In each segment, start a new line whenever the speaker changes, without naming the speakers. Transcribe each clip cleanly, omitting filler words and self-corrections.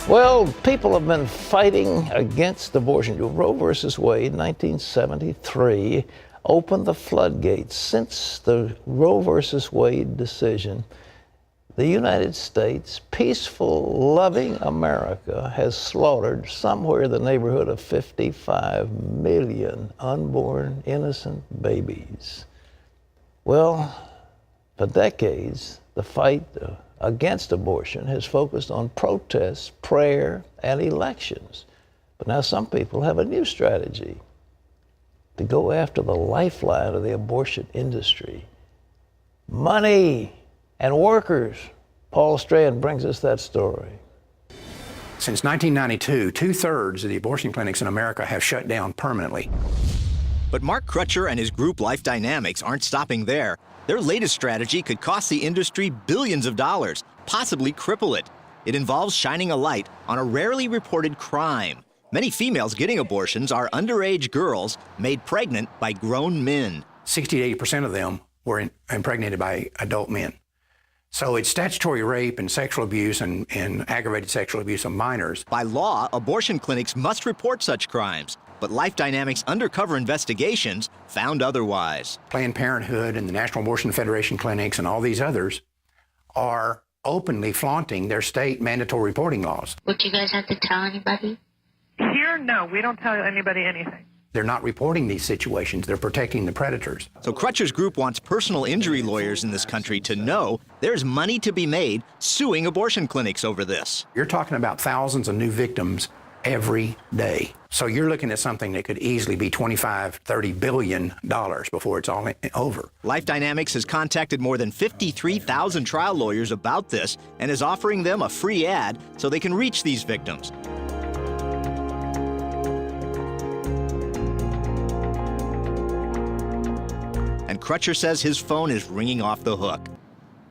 Well, people have been fighting against abortion. Roe versus Wade, 1973, opened the floodgates. Since the Roe versus Wade decision, the United States, peaceful, loving America, has slaughtered somewhere in the neighborhood of 55 million unborn innocent babies. Well, for decades, the fight against abortion has focused on protests, prayer, and elections. But now some people have a new strategy to go after the lifeline of the abortion industry: money and workers. Paul Strand brings us that story.
Since 1992, 2/3 of the abortion clinics in America have shut down permanently.
But Mark Crutcher and his group Life Dynamics aren't stopping there. Their latest strategy could cost the industry billions of dollars, possibly cripple it. It involves shining a light on a rarely reported crime. Many females getting abortions are underage girls made pregnant by grown men.
60 to 80% of them were impregnated by adult men. So it's statutory rape and sexual abuse and aggravated sexual abuse of minors.
By law, abortion clinics must report such crimes. But Life Dynamics' undercover investigations found otherwise.
Planned Parenthood and the National Abortion Federation clinics and all these others are openly flaunting their state mandatory reporting laws.
Would you guys have to tell anybody?
Here, no, we don't tell anybody anything.
They're not reporting these situations. They're protecting the predators.
So Crutcher's group wants personal injury lawyers in this country to know there's money to be made suing abortion clinics over this.
You're talking about thousands of new victims every day. So you're looking at something that could easily be $25, $30 billion before it's all over.
Life Dynamics has contacted more than 53,000 trial lawyers about this and is offering them a free ad so they can reach these victims. And Crutcher says his phone is ringing off the hook.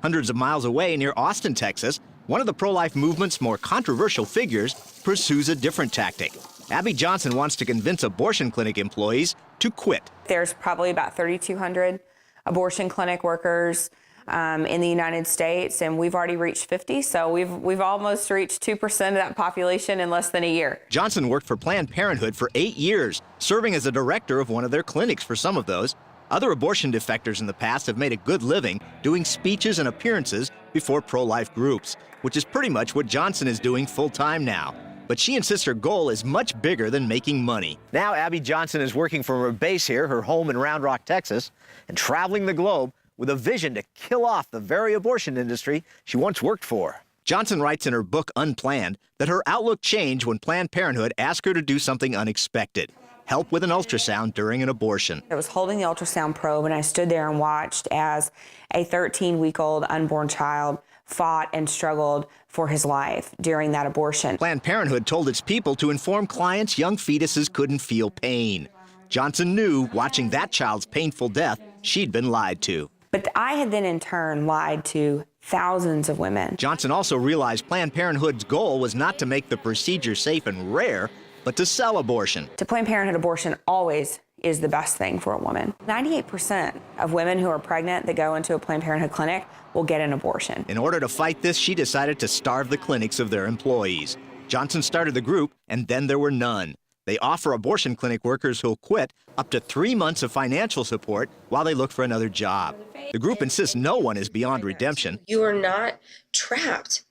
Hundreds of miles away near Austin, Texas, one of the pro-life movement's more controversial figures pursues a different tactic. Abby Johnson wants to convince abortion clinic employees to quit.
There's probably about 3,200 abortion clinic workers in the United States, and we've already reached 50, so we've almost reached 2% of that population in less than a year.
Johnson worked for Planned Parenthood for 8 years, serving as a director of one of their clinics for some of those. Other abortion defectors in the past have made a good living doing speeches and appearances before pro-life groups, which is pretty much what Johnson is doing full-time now. But she insists her goal is much bigger than making money. Now Abby Johnson is working from her base here, her home in Round Rock, Texas, and traveling the globe with a vision to kill off the very abortion industry she once worked for. Johnson writes in her book, Unplanned, that her outlook changed when Planned Parenthood asked her to do something unexpected: help with an ultrasound during an abortion.
I was holding the ultrasound probe, and I stood there and watched as a 13-week-old unborn child fought and struggled for his life during that abortion.
Planned Parenthood told its people to inform clients young fetuses couldn't feel pain. Johnson knew, watching that child's painful death, she'd been lied to.
But I had then in turn lied to thousands of women.
Johnson also realized Planned Parenthood's goal was not to make the procedure safe and rare, but to sell abortion.
To Planned Parenthood, abortion always is the best thing for a woman. 98% of women who are pregnant that go into a Planned Parenthood clinic will get an abortion.
In order to fight this, she decided to starve the clinics of their employees. Johnson started the group, and then there were none. They offer abortion clinic workers who'll quit up to 3 months of financial support while they look for another job. The group insists no one is beyond redemption.
You are not trapped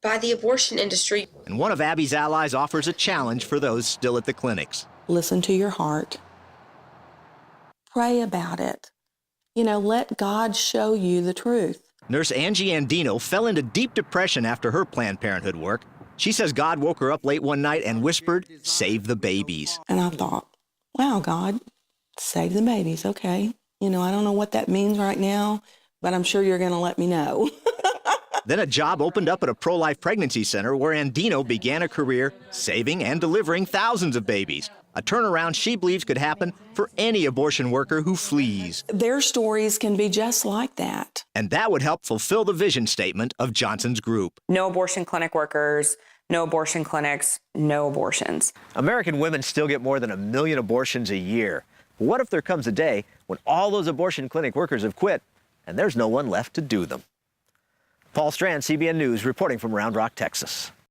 by the abortion industry.
And one of Abby's allies offers a challenge for those still at the clinics.
Listen to your heart. Pray about it. Let God show you the truth.
Nurse Angie Andino fell into deep depression after her Planned Parenthood work. She says God woke her up late one night and whispered, "Save the babies."
And I thought, wow, God, save the babies, okay. I don't know what that means right now, but I'm sure you're going to let me know.
Then a job opened up at a pro-life pregnancy center where Andino began a career saving and delivering thousands of babies. A turnaround she believes could happen for any abortion worker who flees.
Their stories can be just like that.
And that would help fulfill the vision statement of Johnson's group.
No abortion clinic workers, no abortion clinics, no abortions.
American women still get more than 1 million abortions a year. What if there comes a day when all those abortion clinic workers have quit and there's no one left to do them? Paul Strand, CBN News, reporting from Round Rock, Texas.